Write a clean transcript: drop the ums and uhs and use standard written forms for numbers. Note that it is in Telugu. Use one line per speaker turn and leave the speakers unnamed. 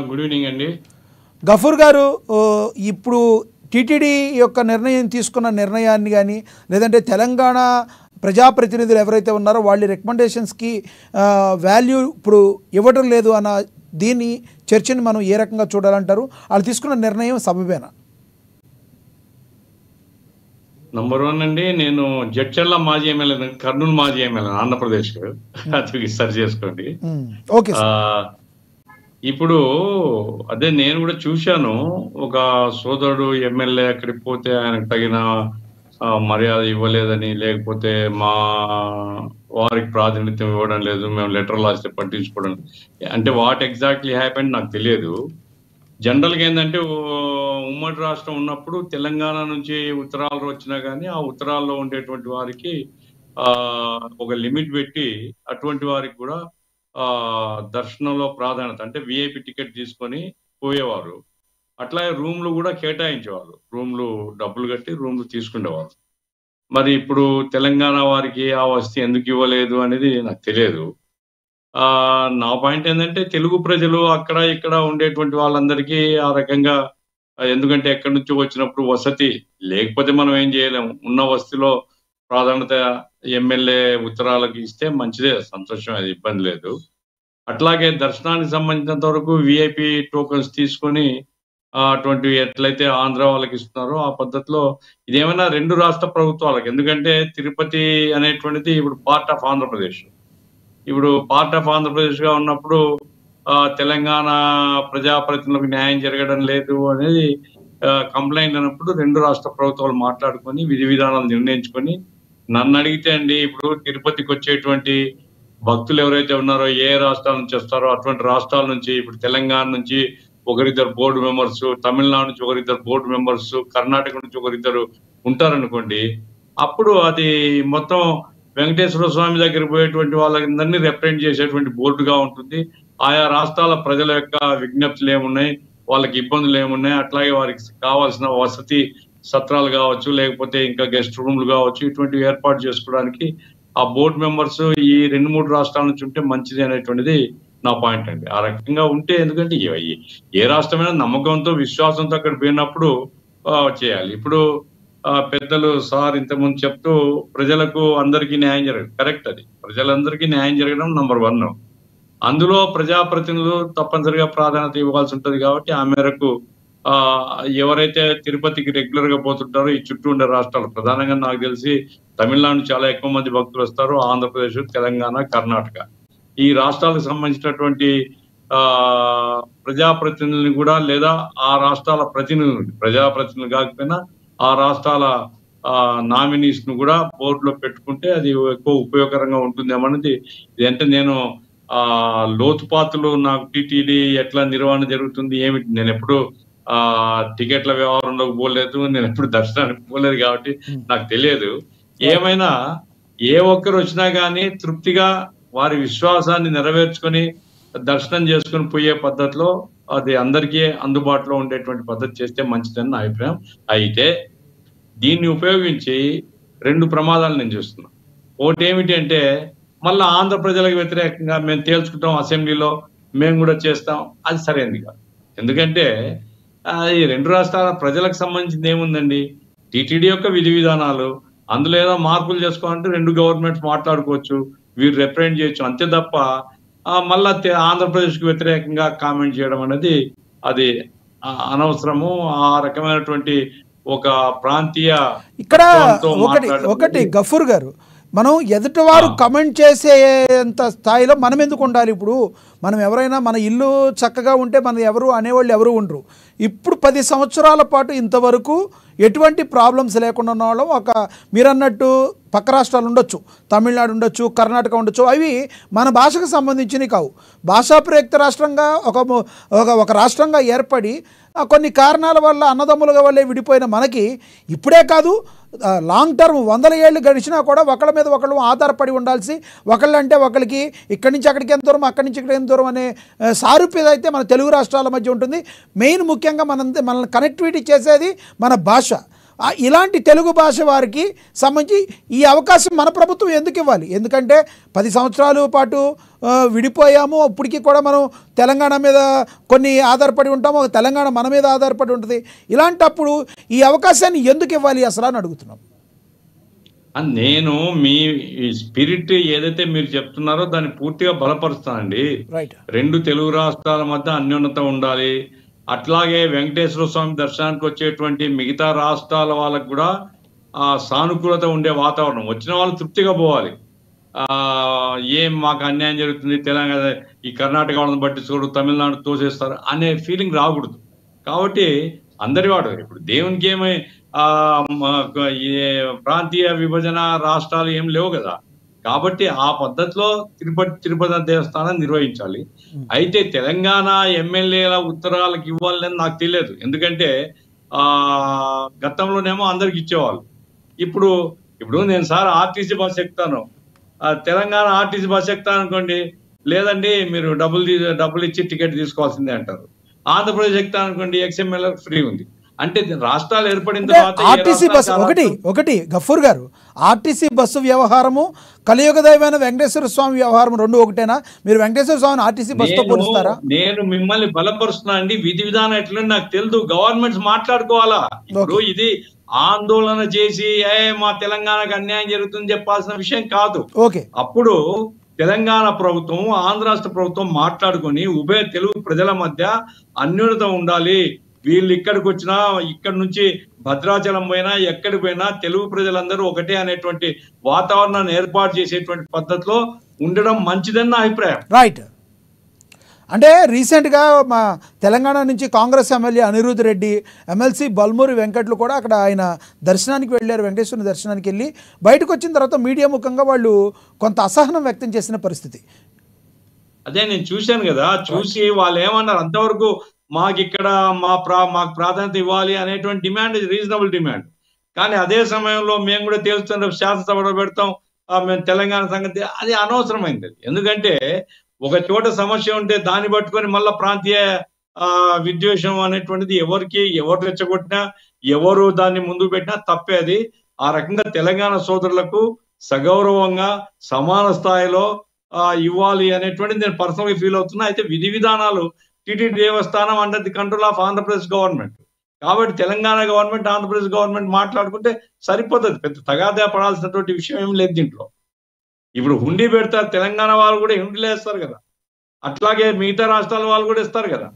గుడ్ ఈవినింగ్ అండి.
గఫూర్ గారు, ఇప్పుడు టీటీడీ యొక్క నిర్ణయం తీసుకున్న నిర్ణయాన్ని కానీ లేదంటే తెలంగాణ ప్రజాప్రతినిధులు ఎవరైతే ఉన్నారో వాళ్ళ రికమెండేషన్స్కి వాల్యూ ఇప్పుడు ఇవ్వడం లేదు అన్న దీన్ని చర్చని మనం ఏ రకంగా చూడాలంటారు? వాళ్ళు తీసుకున్న నిర్ణయం సబబేనా?
నంబర్ 1 అండి, నేను జడ్చర్ల మాజీ ఎమ్మెల్యే, కర్నూలు మాజీ ఎమ్మెల్యే ఆంధ్రప్రదేశ్. అది సరి చేసుకోండి.
ఓకే.
ఇప్పుడు అదే నేను కూడా చూశాను, ఒక సోదరుడు ఎమ్మెల్యే అక్కడికి పోతే ఆయనకు తగిన మర్యాద ఇవ్వలేదని, లేకపోతే మా వారికి ప్రాతినిధ్యం ఇవ్వడం లేదు, మేము లెటర్ రాస్తే పట్టించుకోవడం, అంటే వాట్ ఎగ్జాక్ట్లీ హ్యాపెండ్ నాకు తెలియదు. జనరల్గా ఏంటంటే ఉమ్మడి రాష్ట్రం ఉన్నప్పుడు తెలంగాణ నుంచి ఉత్తరాలు వచ్చినా కానీ ఆ ఉత్తరాల్లో ఉండేటువంటి వారికి ఒక లిమిట్ పెట్టి అటువంటి వారికి కూడా దర్శనంలో ప్రాధాన్యత, అంటే విఐపి టికెట్ తీసుకొని పోయేవారు. అట్లాగే రూమ్లు కూడా కేటాయించేవారు, రూమ్లు డబ్బులు కట్టి రూమ్లు తీసుకునేవారు. మరి ఇప్పుడు తెలంగాణ వారికి ఆ వసతి ఎందుకు ఇవ్వలేదు అనేది నాకు తెలియదు. నా పాయింట్ ఏంటంటే తెలుగు ప్రజలు అక్కడ ఇక్కడ ఉండేటువంటి వాళ్ళందరికీ ఆ రకంగా, ఎందుకంటే ఎక్కడి నుంచో వచ్చినప్పుడు వసతి లేకపోతే మనం ఏం చేయలేము, ఉన్న వసతిలో ప్రాధాన్యత ఎమ్మెల్యే ఉత్తరాలకు ఇస్తే మంచిదే, సంతోషం, అది ఇబ్బంది లేదు. అట్లాగే దర్శనానికి సంబంధించినంత వరకు విఐపి టోకన్స్ తీసుకొని అటువంటి ఎట్లయితే ఆంధ్ర వాళ్ళకి ఇస్తున్నారో ఆ పద్ధతిలో ఇదేమైనా 2 రాష్ట్ర ప్రభుత్వాలకు, ఎందుకంటే తిరుపతి అనేటువంటిది ఇప్పుడు పార్ట్ ఆఫ్ ఆంధ్రప్రదేశ్. ఇప్పుడు పార్ట్ ఆఫ్ ఆంధ్రప్రదేశ్ గా ఉన్నప్పుడు తెలంగాణ ప్రజాప్రతినిధులకు న్యాయం జరగడం లేదు అనేది కంప్లైంట్ అన్నప్పుడు 2 రాష్ట్ర ప్రభుత్వాలు మాట్లాడుకొని విధి విధానాలు నిర్ణయించుకొని, నన్ను అడిగితే అండి, ఇప్పుడు తిరుపతికి వచ్చేటువంటి భక్తులు ఎవరైతే ఉన్నారో ఏ రాష్ట్రాల నుంచి వస్తారో అటువంటి రాష్ట్రాల నుంచి, ఇప్పుడు తెలంగాణ నుంచి ఒకరిద్దరు బోర్డు మెంబర్స్, తమిళనాడు నుంచి ఒకరిద్దరు బోర్డు మెంబర్స్, కర్ణాటక నుంచి ఒకరిద్దరు ఉంటారనుకోండి, అప్పుడు అది మొత్తం వెంకటేశ్వర స్వామి దగ్గర పోయేటువంటి వాళ్ళందరినీ రిప్రజెంట్ చేసేటువంటి బోర్డుగా ఉంటుంది. ఆయా రాష్ట్రాల ప్రజల యొక్క విజ్ఞప్తులు ఏమున్నాయి, వాళ్ళకి ఇబ్బందులు ఏమున్నాయి, అట్లాగే వారికి కావాల్సిన వసతి సత్రాలు కావచ్చు, లేకపోతే ఇంకా గెస్ట్ రూమ్లు కావచ్చు, ఇటువంటివి ఏర్పాటు చేసుకోవడానికి ఆ బోర్డు మెంబర్స్ ఈ 2-3 రాష్ట్రాల నుంచి ఉంటే మంచిది అనేటువంటిది నా పాయింట్ అండి. ఆ రకంగా ఉంటే, ఎందుకంటే ఏ రాష్ట్రమైనా నమ్మకంతో విశ్వాసంతో అక్కడ పోయినప్పుడు చేయాలి. ఇప్పుడు పెద్దలు సార్ ఇంతకుముందు చెప్తూ ప్రజలకు అందరికీ న్యాయం జరగదు, కరెక్ట్, అది ప్రజలందరికీ న్యాయం జరగడం నంబర్ 1. అందులో ప్రజాప్రతినిధులు తప్పనిసరిగా ప్రాధాన్యత ఇవ్వాల్సి ఉంటుంది. కాబట్టి ఆ మేరకు ఎవరైతే తిరుపతికి రెగ్యులర్ గా పోతుంటారో ఈ చుట్టూ ఉండే రాష్ట్రాలు, ప్రధానంగా నాకు తెలిసి తమిళనాడు చాలా ఎక్కువ మంది భక్తులు వస్తారు, ఆంధ్రప్రదేశ్, తెలంగాణ, కర్ణాటక, ఈ రాష్ట్రాలకు సంబంధించినటువంటి ప్రజాప్రతినిధులను కూడా, లేదా ఆ రాష్ట్రాల ప్రజాప్రతినిధులు కాకపోయినా ఆ రాష్ట్రాల నామినీస్ ను కూడా బోర్డులో పెట్టుకుంటే అది ఎక్కువ ఉపయోగకరంగా ఉంటుందేమన్నది. ఇదంటే నేను లోతుపాతులు, నాకు టీటీడీ ఎట్లా నిర్వహణ జరుగుతుంది ఏమిటి, నేను ఎప్పుడు టికెట్ల వ్యవహారంలోకి పోలేదు, నేను ఎప్పుడు దర్శనానికి పోలేదు, కాబట్టి నాకు తెలియదు. ఏమైనా ఏ ఒక్కరు వచ్చినా కానీ తృప్తిగా వారి విశ్వాసాన్ని నెరవేర్చుకొని దర్శనం చేసుకుని పోయే పద్ధతిలో అది అందరికీ అందుబాటులో ఉండేటువంటి పద్ధతి చేస్తే మంచిదని నా అభిప్రాయం. అయితే దీన్ని ఉపయోగించి 2 ప్రమాదాలు నేను చూస్తున్నాను. ఒకటి ఏమిటి అంటే, మళ్ళీ ఆంధ్ర ప్రజలకు వ్యతిరేకంగా మేము తేల్చుకుంటాం, అసెంబ్లీలో మేము కూడా చేస్తాం, అది సరైనది కాదు. ఎందుకంటే ఈ 2 రాష్ట్రాల ప్రజలకు సంబంధించింది ఏముందండి, టీటీడీ యొక్క విధి విధానాలు, అందులో ఏదో మార్పులు చేసుకోవాలంటే 2 గవర్నమెంట్స్ మాట్లాడుకోవచ్చు, వీరు రిప్రజెంట్ చేయొచ్చు, అంతే తప్ప మళ్ళా ఆంధ్రప్రదేశ్ కు వ్యతిరేకంగా కామెంట్ చేయడం అనేది అది అనవసరము. ఆ రకమైనటువంటి ఒక ప్రాంతీయ
ఇక్కడ ఒకటి గఫూర్ గారు, మనం ఎదుటివారు కమెంట్ చేసేంత స్థాయిలో మనం ఎందుకు ఉండాలి? ఇప్పుడు మనం ఎవరైనా మన ఇల్లు చక్కగా ఉంటే మన ఎవరు అనేవాళ్ళు ఎవరు ఉండరు. ఇప్పుడు 10 సంవత్సరాల పాటు ఇంతవరకు ఎటువంటి ప్రాబ్లమ్స్ లేకుండా ఉన్న వాళ్ళం, మీరు అన్నట్టు పక్క రాష్ట్రాలు ఉండొచ్చు, తమిళనాడు ఉండొచ్చు, కర్ణాటక ఉండొచ్చు, అవి మన భాషకు సంబంధించినవి కావు. భాషా ప్రయుక్త రాష్ట్రంగా ఒక రాష్ట్రంగా ఏర్పడి కొన్ని కారణాల వల్ల అన్నదమ్ములుగా వల్లే విడిపోయిన మనకి ఇప్పుడే కాదు, లాంగ్ టర్మ్ 100 ఏళ్ళు గడిచినా కూడా ఒకళ్ళ మీద ఒకళ్ళు ఆధారపడి ఉండాల్సి, ఒకళ్ళంటే ఒకరికి ఇక్కడి నుంచి అక్కడికి ఎంత దూరం, అక్కడి నుంచి ఇక్కడికి ఎంత దూరం అనే సారూప్యత అయితే మన తెలుగు రాష్ట్రాల మధ్య ఉంటుంది. మెయిన్ ముఖ్యంగా మనల్ని కనెక్టివిటీ చేసేది మన భాష. ఇలాంటి తెలుగు భాష వారికి సంబంధించి ఈ అవకాశం మన ప్రభుత్వం ఎందుకు ఇవ్వాలి? ఎందుకంటే 10 సంవత్సరాల పాటు విడిపోయాము, ఇప్పటికీ కూడా మనం తెలంగాణ మీద కొన్ని ఆధారపడి ఉంటాము, తెలంగాణ మన మీద ఆధారపడి ఉంటుంది. ఇలాంటప్పుడు ఈ అవకాశాన్ని ఎందుకు ఇవ్వాలి అసలు అని అడుగుతున్నాం.
నేను మీ స్పిరిట్ ఏదైతే మీరు చెప్తున్నారో దాన్ని పూర్తిగా బలపరుస్తానండి.
రైట్.
2 తెలుగు రాష్ట్రాల మధ్య అన్యోన్యత ఉండాలి. అట్లాగే వెంకటేశ్వర స్వామి దర్శనానికి వచ్చేటువంటి మిగతా రాష్ట్రాల వాళ్ళకు కూడా సానుకూలత ఉండే వాతావరణం, వచ్చిన వాళ్ళు తృప్తిగా పోవాలి. ఏం మాకు అన్యాయం జరుగుతుంది, తెలంగాణ ఈ కర్ణాటక వాళ్ళని పట్టించుకోడు, తమిళనాడు తోసేస్తారు అనే ఫీలింగ్ రాకూడదు. కాబట్టి అందరి వాడు ఇప్పుడు దేవునికి ఏమి ప్రాంతీయ విభజన రాష్ట్రాలు ఏం లేవు కదా. కాబట్టి ఆ పద్ధతిలో తిరుపతి దేవస్థానం నిర్వహించాలి. అయితే తెలంగాణ ఎమ్మెల్యేల ఉత్తరాలకు ఇవ్వాలని నాకు తెలియదు. ఎందుకంటే గతంలోనేమో అందరికి ఇచ్చేవాళ్ళు. ఇప్పుడు నేను సార్ ఆర్టీసీ బస్ ఎక్కుతాను, తెలంగాణ ఆర్టీసీ బస్ ఎక్కుతాను అనుకోండి, లేదండి మీరు డబ్బులు ఇచ్చి టికెట్ తీసుకోవాల్సిందే అంటారు. ఆంధ్రప్రదేశ్ ఎక్కుతాను అనుకోండి, XML ఫ్రీ ఉంది. అంటే రాష్ట్రాలు ఏర్పడిన తర్వాత
ఆర్టీసీ బస్సు ఒకటి గఫూర్ గారు, ఆర్టీసీ బస్సు వ్యవహారము కలియుగ దైవమైన వెంకటేశ్వర స్వామి వ్యవహారం రెండు ఒకటేనా? మీరు వెంకటేశ్వర స్వామిని ఆర్టీసీ బస్సుతో పోలుస్తారా?
నేను మిమ్మల్ని బలపరుస్తున్నా అండి. విధి విధానం ఎట్లా నాకు తెలుసు. గవర్నమెంట్స్ మాట్లాడుకోవాలా. ఇప్పుడు ఇది ఆందోళన చేసి మా తెలంగాణకు అన్యాయం జరుగుతుంది చెప్పాల్సిన విషయం కాదు. అప్పుడు తెలంగాణ ప్రభుత్వం, ఆంధ్ర రాష్ట్ర ప్రభుత్వం మాట్లాడుకొని ఉభయ తెలుగు ప్రజల మధ్య అన్యోన్యత ఉండాలి. వీళ్ళు ఇక్కడికి వచ్చినా, ఇక్కడ నుంచి భద్రాచలం పోయినా, ఎక్కడికి పోయినా తెలుగు ప్రజలందరూ ఒకటే అనేటువంటి వాతావరణాన్ని ఏర్పాటు చేసేటువంటి పద్ధతిలో ఉండడం మంచిదని నా అభిప్రాయం.
రైట్. అంటే రీసెంట్గా మా తెలంగాణ నుంచి కాంగ్రెస్ ఎమ్మెల్యే అనిరుద్ రెడ్డి, ఎమ్మెల్సీ బల్మూరి వెంకట్లు కూడా అక్కడ ఆయన దర్శనానికి వెళ్ళారు. వెంకటేశ్వరుని దర్శనానికి వెళ్ళి బయటకు వచ్చిన తర్వాత మీడియా ముఖంగా వాళ్ళు కొంత అసహనం వ్యక్తం చేసిన పరిస్థితి.
అదే నేను చూశాను కదా. చూసి వాళ్ళు ఏమన్నారు, అంతవరకు మాకు ఇక్కడ మాకు ప్రాధాన్యత ఇవ్వాలి అనేటువంటి డిమాండ్ రీజనబుల్ డిమాండ్. కానీ అదే సమయంలో మేము కూడా తేల్చుతున్న శాసనసభలో పెడతాం మేము తెలంగాణ సంగతి, అది అనవసరమైంది. ఎందుకంటే ఒక చోట సమస్య ఉంటే దాన్ని పట్టుకొని మళ్ళీ ప్రాంతీయ విద్వేషం అనేటువంటిది ఎవరు రెచ్చగొట్టినా, ఎవరు దాన్ని ముందు పెట్టినా తప్పే. అది ఆ రకంగా తెలంగాణ సోదరులకు సగౌరవంగా సమాన స్థాయిలో ఇవ్వాలి అనేటువంటిది నేను పర్సనల్గా ఫీల్ అవుతున్నా. అయితే విధి విధానాలు TTD Devasthanam under the control of Andhra Pradesh government. కాబట్టి తెలంగాణ గవర్నమెంట్, ఆంధ్రప్రదేశ్ గవర్నమెంట్ మాట్లాడుకుంటే సరిపోతుంది. పెద్ద తగాదా పడాల్సినటువంటి విషయం ఏం లేదు దీంట్లో. ఇప్పుడు హుండీ పెడతారు, తెలంగాణ వాళ్ళు కూడా హుండీలు వేస్తారు కదా, అట్లాగే మిగతా రాష్ట్రాల వాళ్ళు కూడా ఇస్తారు కదా.